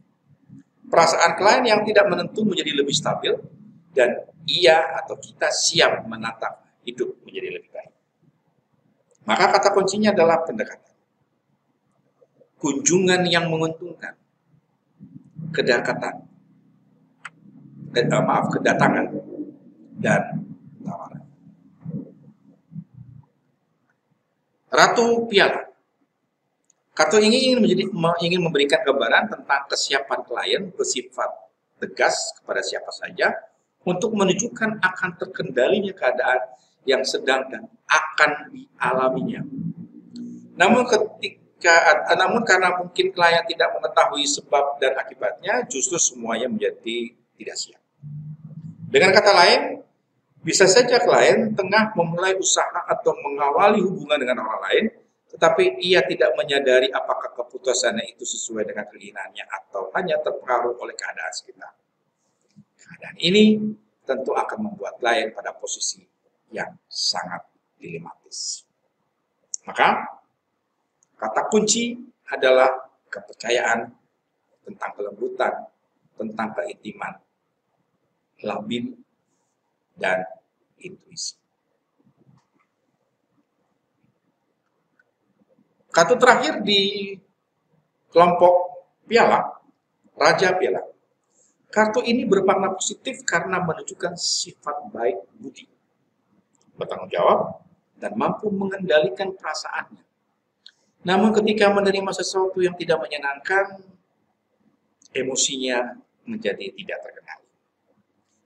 Perasaan klien yang tidak menentu menjadi lebih stabil, dan ia atau kita siap menatap hidup menjadi lebih baik. Maka kata kuncinya adalah pendekatan. Kunjungan yang menguntungkan, kedekatan, kedatangan dan tawaran. Ratu Piala. Kartu ini ingin memberikan gambaran tentang kesiapan klien bersifat tegas kepada siapa saja untuk menunjukkan akan terkendalinya keadaan yang sedang dan akan dialaminya. Namun karena mungkin klien tidak mengetahui sebab dan akibatnya, justru semuanya menjadi tidak siap. Dengan kata lain, bisa saja klien tengah memulai usaha atau mengawali hubungan dengan orang lain, tetapi ia tidak menyadari apakah keputusannya itu sesuai dengan keinginannya atau hanya terpengaruh oleh keadaan sekitar. Keadaan ini tentu akan membuat klien pada posisi yang sangat dilematis. Maka, kata kunci adalah kepercayaan tentang kelembutan, tentang keintiman, labil, dan intuisi. Kartu terakhir di kelompok Piala, Raja Piala. Kartu ini bermakna positif karena menunjukkan sifat baik budi, bertanggung jawab, dan mampu mengendalikan perasaannya. Namun ketika menerima sesuatu yang tidak menyenangkan, emosinya menjadi tidak terkendali.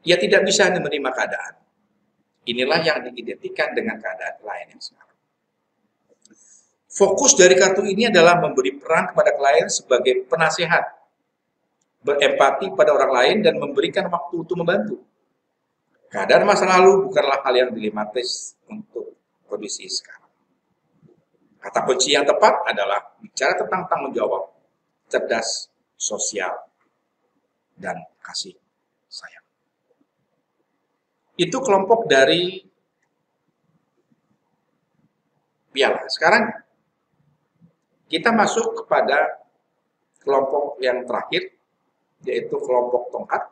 Ia tidak bisa menerima keadaan. Inilah yang diidentikan dengan keadaan klien yang sekarang. Fokus dari kartu ini adalah memberi peran kepada klien sebagai penasehat, berempati pada orang lain, dan memberikan waktu untuk membantu. Keadaan masa lalu bukanlah hal yang dilematis untuk kondisi sekarang. Kata kunci yang tepat adalah bicara tentang tanggung jawab, cerdas, sosial, dan kasih sayang. Itu kelompok dari Piala. Sekarang kita masuk kepada kelompok yang terakhir, yaitu kelompok tongkat.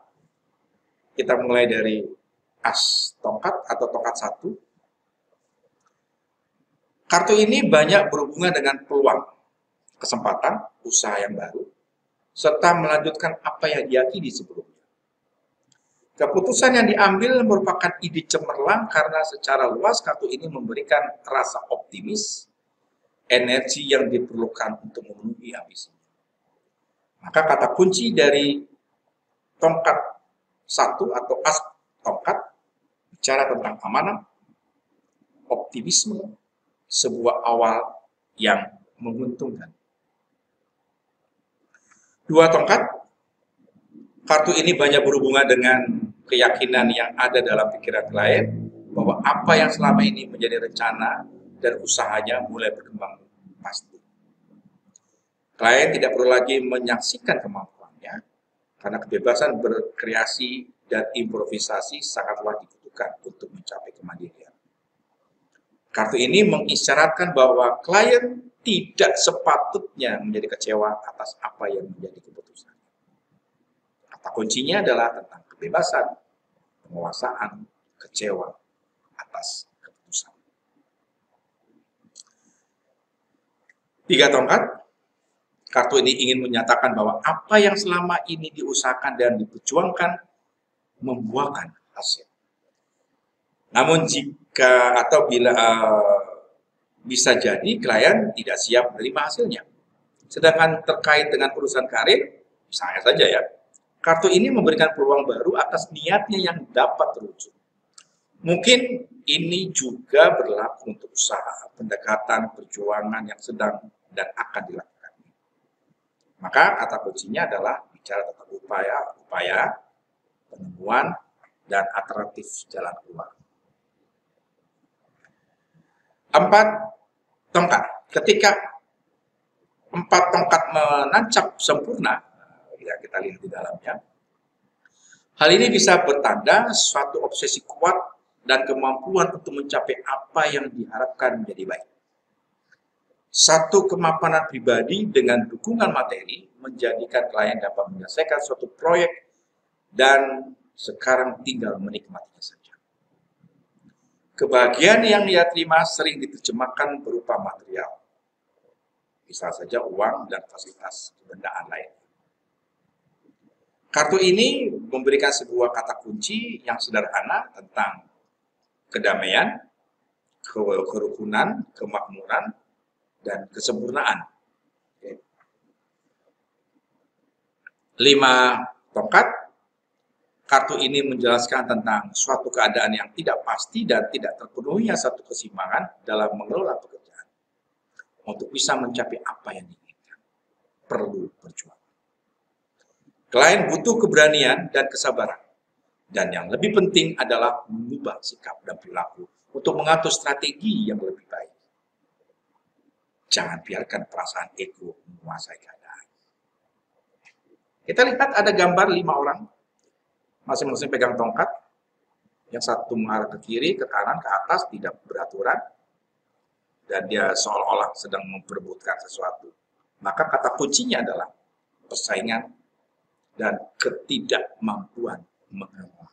Kita mulai dari as tongkat atau tongkat 1. Kartu ini banyak berhubungan dengan peluang, kesempatan, usaha yang baru, serta melanjutkan apa yang diyakini sebelumnya. Keputusan yang diambil merupakan ide cemerlang karena secara luas kartu ini memberikan rasa optimis, energi yang diperlukan untuk memenuhi ambisi. Maka kata kunci dari tongkat 1 atau as tongkat bicara tentang amanah, optimisme, sebuah awal yang menguntungkan. 2 tongkat, kartu ini banyak berhubungan dengan keyakinan yang ada dalam pikiran klien bahwa apa yang selama ini menjadi rencana dan usahanya mulai berkembang pasti. Klien tidak perlu lagi menyaksikan kemampuannya karena kebebasan berkreasi dan improvisasi sangatlah dibutuhkan untuk mencapai kemandirian. Kartu ini mengisyaratkan bahwa klien tidak sepatutnya menjadi kecewa atas apa yang menjadi keputusan. Kata kuncinya adalah tentang kebebasan, penguasaan, kecewa atas keputusan. 3 tongkat, kartu ini ingin menyatakan bahwa apa yang selama ini diusahakan dan diperjuangkan membuahkan hasil. Namun jika atau bila bisa jadi klien tidak siap menerima hasilnya. Sedangkan terkait dengan urusan karir, misalnya saja ya, kartu ini memberikan peluang baru atas niatnya yang dapat terwujud. Mungkin ini juga berlaku untuk usaha, pendekatan, perjuangan yang sedang dan akan dilakukan. Maka kata kuncinya adalah bicara tentang upaya, penemuan, dan alternatif jalan keluar. 4 tongkat. Ketika 4 tongkat menancap sempurna, ya kita lihat di dalamnya, hal ini bisa bertanda suatu obsesi kuat dan kemampuan untuk mencapai apa yang diharapkan menjadi baik. Satu kemapanan pribadi dengan dukungan materi menjadikan klien dapat menyelesaikan suatu proyek dan sekarang tinggal menikmatinya saja. Kebahagiaan yang ia terima sering diterjemahkan berupa material, misal saja uang dan fasilitas kebendaan lain. Kartu ini memberikan sebuah kata kunci yang sederhana tentang kedamaian, kerukunan, kemakmuran, dan kesempurnaan. 5 tongkat. Kartu ini menjelaskan tentang suatu keadaan yang tidak pasti dan tidak terpenuhinya satu keseimbangan dalam mengelola pekerjaan. Untuk bisa mencapai apa yang diinginkan, perlu perjuangan. Klien butuh keberanian dan kesabaran. Dan yang lebih penting adalah mengubah sikap dan perilaku untuk mengatur strategi yang lebih baik. Jangan biarkan perasaan ego menguasai keadaan. Kita lihat ada gambar 5 orang, masing-masing pegang tongkat, yang satu mengarah ke kiri, ke kanan, ke atas, tidak beraturan, dan dia seolah-olah sedang memperebutkan sesuatu. Maka kata kuncinya adalah persaingan dan ketidakmampuan mengalah.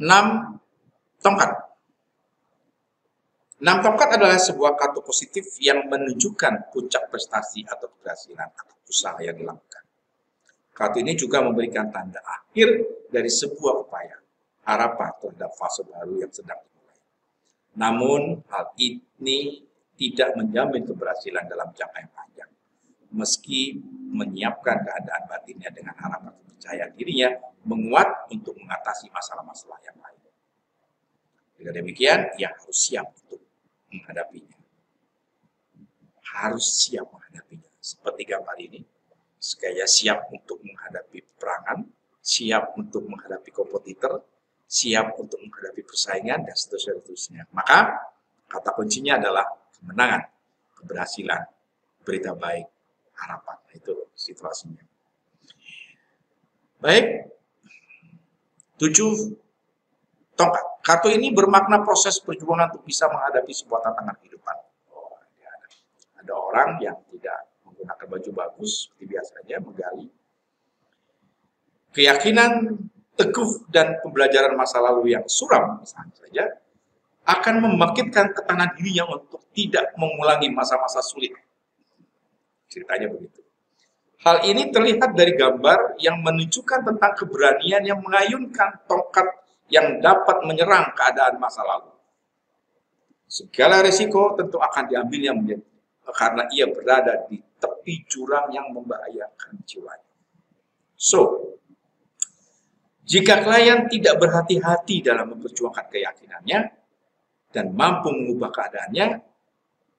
6 tongkat. 6 tongkat adalah sebuah kartu positif yang menunjukkan puncak prestasi atau keberhasilan atau usaha yang dilakukan. Kartu ini juga memberikan tanda akhir dari sebuah upaya, harapan terhadap fase baru yang sedang dimulai. Namun, hal ini tidak menjamin keberhasilan dalam jangka yang panjang. Meski menyiapkan keadaan batinnya dengan harapan kepercayaan dirinya menguat untuk mengatasi masalah-masalah yang lain. Dengan demikian, ia harus siap untuk menghadapinya. Harus siap menghadapinya. Seperti gambar ini. Saya siap untuk menghadapi peperangan, siap untuk menghadapi kompetitor, siap untuk menghadapi persaingan, dan seterusnya. Maka, kata kuncinya adalah kemenangan, keberhasilan, berita baik, harapan. Itu situasinya. Baik, 7 tongkat. Kartu ini bermakna proses perjuangan untuk bisa menghadapi sebuah tantangan kehidupan. Ada orang yang tidak menggunakan baju bagus, seperti biasanya, menggali. Keyakinan teguh dan pembelajaran masa lalu yang suram, misalnya saja, akan membangkitkan ketahanan dirinya untuk tidak mengulangi masa-masa sulit. Ceritanya begitu. Hal ini terlihat dari gambar yang menunjukkan tentang keberanian yang mengayunkan tongkat yang dapat menyerang keadaan masa lalu. Segala risiko tentu akan diambilnya karena ia berada di tepi jurang yang membahayakan jiwanya. So, jika klien tidak berhati-hati dalam memperjuangkan keyakinannya dan mampu mengubah keadaannya,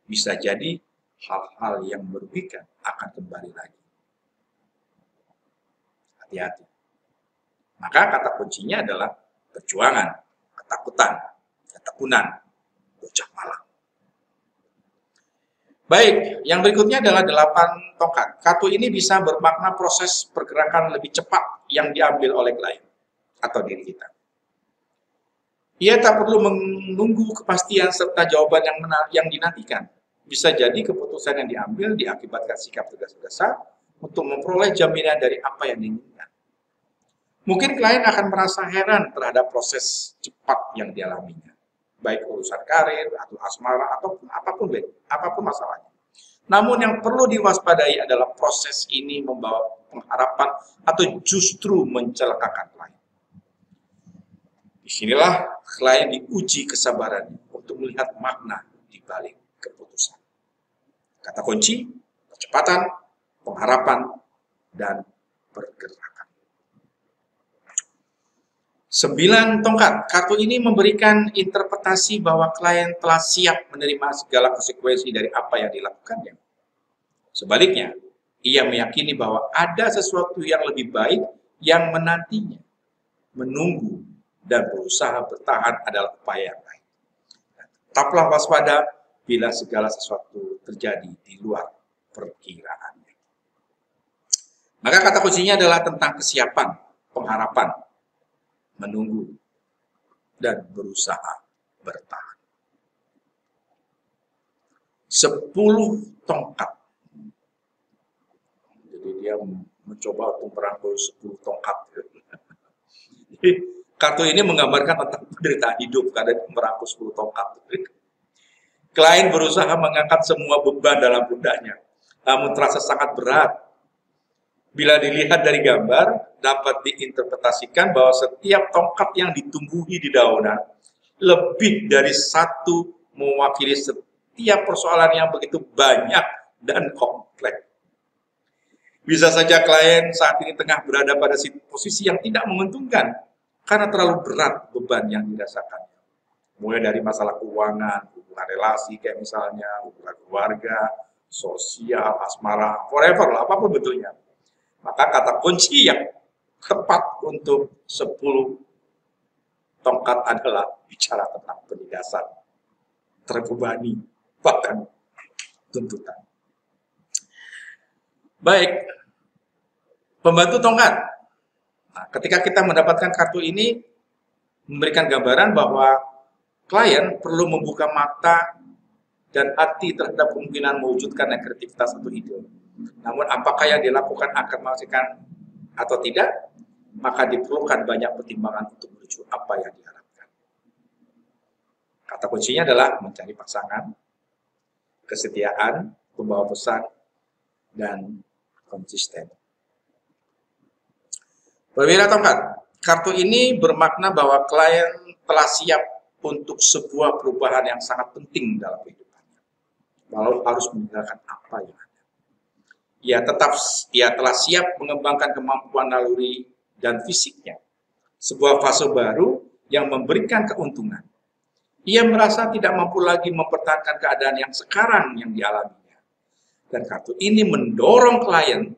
bisa jadi hal-hal yang merugikan akan kembali lagi. Hati-hati. Maka kata kuncinya adalah perjuangan, ketakutan, ketekunan, bocah malang. Baik, yang berikutnya adalah 8 tongkat. Kartu ini bisa bermakna proses pergerakan lebih cepat yang diambil oleh klien atau diri kita. Ia tak perlu menunggu kepastian serta jawaban yang dinantikan. Bisa jadi keputusan yang diambil diakibatkan sikap tergesa-gesa untuk memperoleh jaminan dari apa yang diinginkan. Mungkin klien akan merasa heran terhadap proses cepat yang dialaminya, baik urusan karir atau asmara ataupun apapun masalahnya. Namun yang perlu diwaspadai adalah proses ini membawa pengharapan atau justru mencelakakan klien. Disinilah klien diuji kesabarannya untuk melihat makna di balik keputusan. Kata kunci, percepatan, pengharapan, dan pergerakan. 9 tongkat. Kartu ini memberikan interpretasi bahwa klien telah siap menerima segala konsekuensi dari apa yang dilakukannya. Sebaliknya, ia meyakini bahwa ada sesuatu yang lebih baik yang menantinya. Menunggu dan berusaha bertahan adalah upaya yang baik. Tetaplah waspada bila segala sesuatu terjadi di luar perkiraannya. Maka kata kuncinya adalah tentang kesiapan, pengharapan, menunggu, dan berusaha bertahan. 10 tongkat. Jadi dia mencoba untuk merangkul 10 tongkat. Jadi kartu ini menggambarkan tentang penderitaan hidup karena merangkul 10 tongkat. Klien berusaha mengangkat semua beban dalam pundaknya, namun terasa sangat berat. Bila dilihat dari gambar, dapat diinterpretasikan bahwa setiap tongkat yang ditumbuhi di daunan, lebih dari satu mewakili setiap persoalan yang begitu banyak dan kompleks. Bisa saja klien saat ini tengah berada pada posisi yang tidak menguntungkan karena terlalu berat beban yang dirasakan. Mulai dari masalah keuangan, hubungan relasi kayak misalnya, hubungan keluarga, sosial, asmara, forever lah, apapun bentuknya. Maka kata kunci yang tepat untuk 10 tongkat adalah bicara tentang penindasan, terbebani, bahkan tuntutan. Baik, pembantu tongkat. Nah, ketika kita mendapatkan kartu ini, memberikan gambaran bahwa klien perlu membuka mata dan hati terhadap kemungkinan mewujudkan kreativitas atau ide. Namun apakah yang dilakukan akan menghasilkan atau tidak, maka diperlukan banyak pertimbangan untuk menuju apa yang diharapkan. Kata kuncinya adalah mencari pasangan, kesetiaan, pembawa pesan, dan konsisten. Perwira tongkat, kartu ini bermakna bahwa klien telah siap untuk sebuah perubahan yang sangat penting dalam kehidupannya. Lalu harus meninggalkan apa yang ada. Ia telah siap mengembangkan kemampuan naluri dan fisiknya. Sebuah fase baru yang memberikan keuntungan. Ia merasa tidak mampu lagi mempertahankan keadaan yang sekarang yang dialaminya. Dan kartu ini mendorong klien,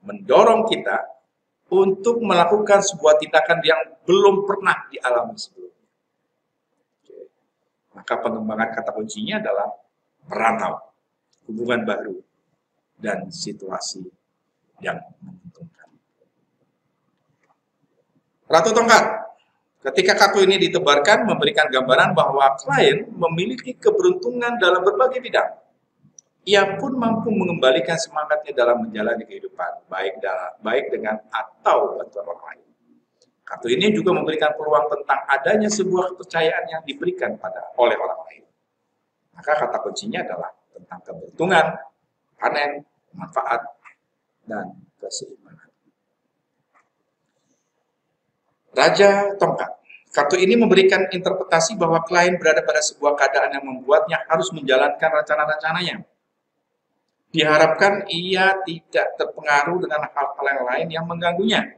mendorong kita untuk melakukan sebuah tindakan yang belum pernah dialami sebelumnya. Maka pengembangan kata kuncinya adalah merantau, hubungan baru, dan situasi yang menguntungkan. Ratu tongkat, ketika kartu ini ditebarkan memberikan gambaran bahwa klien memiliki keberuntungan dalam berbagai bidang. Ia pun mampu mengembalikan semangatnya dalam menjalani kehidupan, baik dengan atau bantuan orang lain. Kartu ini juga memberikan peluang tentang adanya sebuah kepercayaan yang diberikan oleh orang lain. Maka kata kuncinya adalah tentang keberuntungan, panen, manfaat, dan keseimbangan. Raja tongkat. Kartu ini memberikan interpretasi bahwa klien berada pada sebuah keadaan yang membuatnya harus menjalankan rencana-rencananya. Diharapkan ia tidak terpengaruh dengan hal-hal yang lain yang mengganggunya.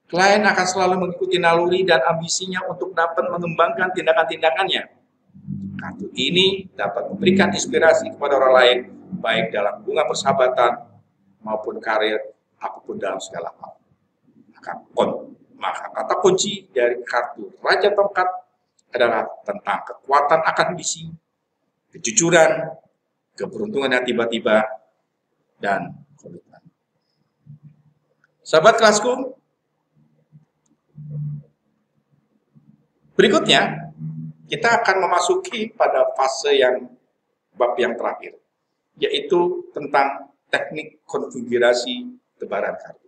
Klien akan selalu mengikuti naluri dan ambisinya untuk dapat mengembangkan tindakan-tindakannya. Kartu ini dapat memberikan inspirasi kepada orang lain, baik dalam hubungan persahabatan maupun karir, apapun dalam segala hal. Maka kata kunci dari kartu Raja Tongkat adalah tentang kekuatan akan misi, kejujuran, keberuntungan yang tiba-tiba, dan komitmen. Sahabat kelasku, berikutnya kita akan memasuki pada fase bab yang terakhir, yaitu tentang teknik konfigurasi tebaran kartu.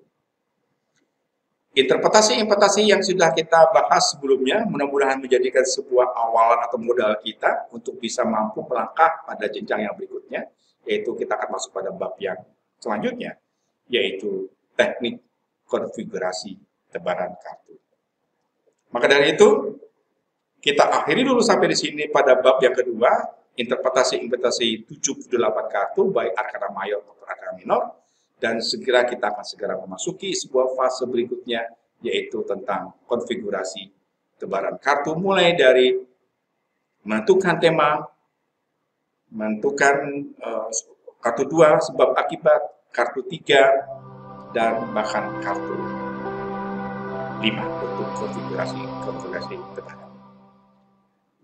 Interpretasi-interpretasi yang sudah kita bahas sebelumnya mudah-mudahan menjadikan sebuah awalan atau modal kita untuk bisa mampu melangkah pada jenjang yang berikutnya, yaitu kita akan masuk pada bab yang selanjutnya, yaitu teknik konfigurasi tebaran kartu. Maka dari itu, kita akhiri dulu sampai di sini pada bab yang kedua, interpretasi 78 kartu, baik arkana mayor maupun arkana minor. Dan segera kita akan memasuki sebuah fase berikutnya, yaitu tentang konfigurasi tebaran kartu, mulai dari menentukan tema, menentukan kartu 2 sebab akibat, kartu 3, dan bahkan kartu 5 untuk konfigurasi tebaran.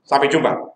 Sampai jumpa.